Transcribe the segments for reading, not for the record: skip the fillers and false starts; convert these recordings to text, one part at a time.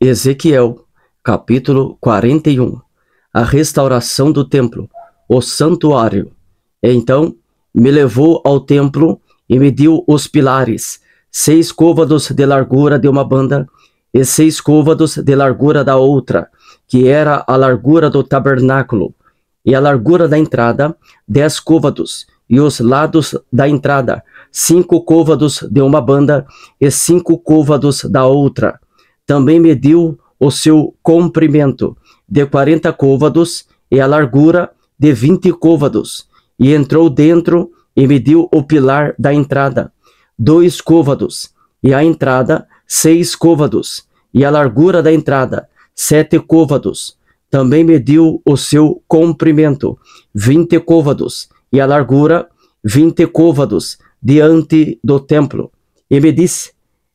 Ezequiel, capítulo 41. A restauração do templo, o santuário. Então me levou ao templo e mediu os pilares, 6 côvados de largura de uma banda e 6 côvados de largura da outra, que era a largura do tabernáculo, e a largura da entrada, 10 côvados, e os lados da entrada, 5 côvados de uma banda e 5 côvados da outra. Também mediu o seu comprimento de 40 côvados e a largura de 20 côvados, e entrou dentro e mediu o pilar da entrada, 2 côvados, e a entrada, 6 côvados, e a largura da entrada, 7 côvados. Também mediu o seu comprimento, 20 côvados, e a largura, 20 côvados, diante do templo. E me disse: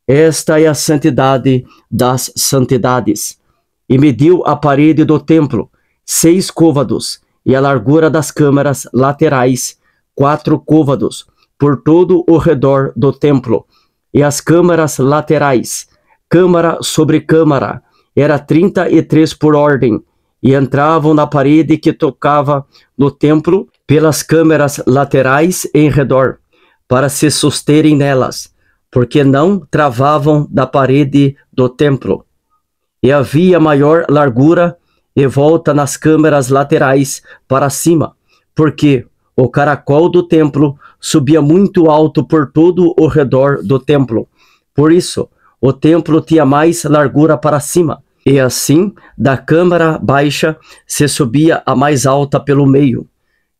esta é a santidade das santidades. E mediu a parede do templo, 6 côvados, e a largura das câmaras laterais, 4 côvados, por todo o redor do templo. E as câmaras laterais, câmara sobre câmara, era 33 por ordem, e entravam na parede que tocava no templo pelas câmaras laterais em redor, para se susterem nelas, porque não travavam da parede do templo. E havia maior largura e volta nas câmaras laterais para cima, porque o caracol do templo subia muito alto por todo o redor do templo. Por isso, o templo tinha mais largura para cima, e assim, da câmara baixa se subia a mais alta pelo meio.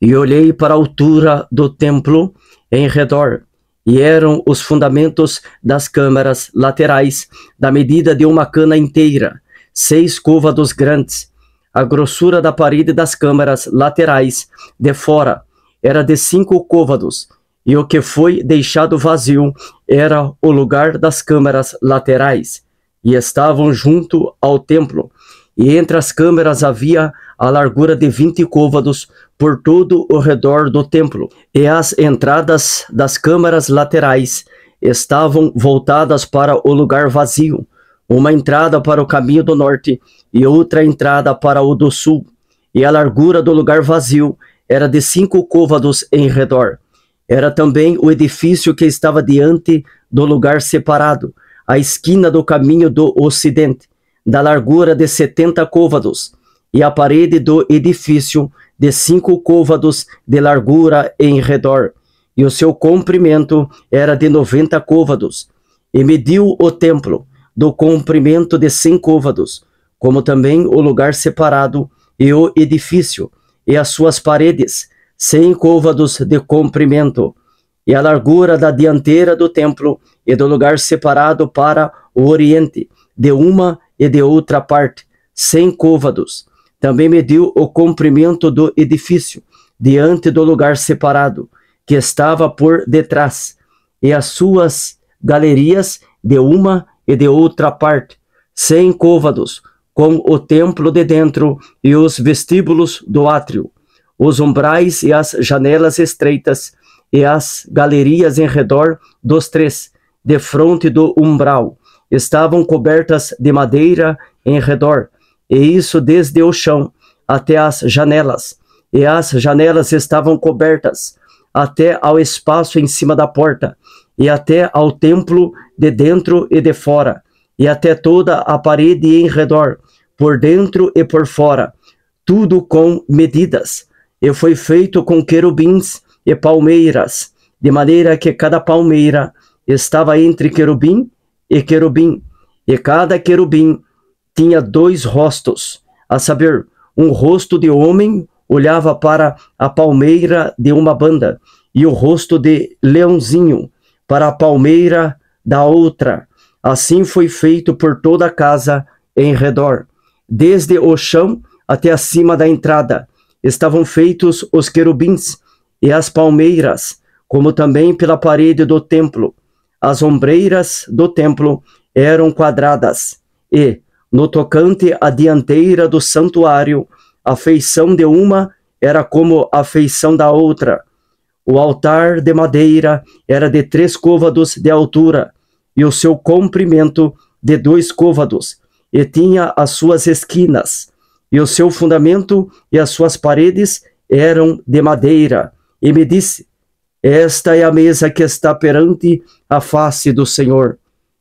E olhei para a altura do templo em redor, e eram os fundamentos das câmaras laterais, da medida de uma cana inteira, 6 côvados grandes. A grossura da parede das câmaras laterais, de fora, era de 5 côvados, e o que foi deixado vazio era o lugar das câmaras laterais, e estavam junto ao templo. E entre as câmaras havia a largura de 20 côvados por todo o redor do templo, e as entradas das câmaras laterais estavam voltadas para o lugar vazio, uma entrada para o caminho do norte e outra entrada para o do sul, e a largura do lugar vazio era de 5 côvados em redor. Era também o edifício que estava diante do lugar separado, à esquina do caminho do ocidente, da largura de 70 côvados, e a parede do edifício de 5 côvados de largura em redor, e o seu comprimento era de 90 côvados. E mediu o templo do comprimento de 100 côvados, como também o lugar separado e o edifício, e as suas paredes, 100 côvados de comprimento, e a largura da dianteira do templo e do lugar separado para o oriente, de uma e de outra parte, 100 côvados. Também mediu o comprimento do edifício, diante do lugar separado, que estava por detrás, e as suas galerias de uma e de outra parte, 100 côvados, com o templo de dentro e os vestíbulos do átrio, os umbrais e as janelas estreitas, e as galerias em redor dos 3, defronte do umbral, estavam cobertas de madeira em redor, e isso desde o chão até as janelas, e as janelas estavam cobertas até ao espaço em cima da porta, e até ao templo de dentro e de fora, e até toda a parede em redor, por dentro e por fora, tudo com medidas, e foi feito com querubins e palmeiras, de maneira que cada palmeira estava entre querubim, e cada querubim tinha 2 rostos, a saber, um rosto de homem olhava para a palmeira de uma banda, e o rosto de leãozinho para a palmeira da outra. Assim foi feito por toda a casa em redor. Desde o chão até acima da entrada estavam feitos os querubins e as palmeiras, como também pela parede do templo. As ombreiras do templo eram quadradas, e, no tocante à dianteira do santuário, a feição de uma era como a feição da outra. O altar de madeira era de 3 côvados de altura, e o seu comprimento de 2 côvados, e tinha as suas esquinas, e o seu fundamento e as suas paredes eram de madeira. E me disse: esta é a mesa que está perante a face do Senhor.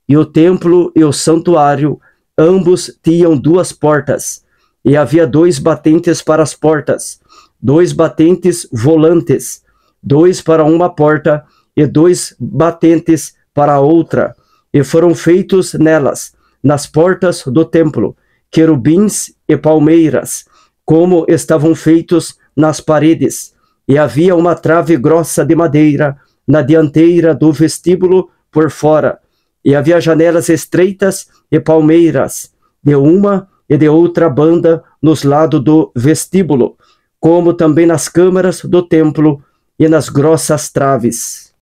E o templo e o santuário, ambos tinham 2 portas, e havia 2 batentes para as portas, 2 batentes volantes, 2 para uma porta e 2 batentes para a outra. E foram feitos nelas, nas portas do templo, querubins e palmeiras, como estavam feitos nas paredes. E havia uma trave grossa de madeira na dianteira do vestíbulo por fora. E havia janelas estreitas e palmeiras, de uma e de outra banda nos lados do vestíbulo, como também nas câmaras do templo e nas grossas traves.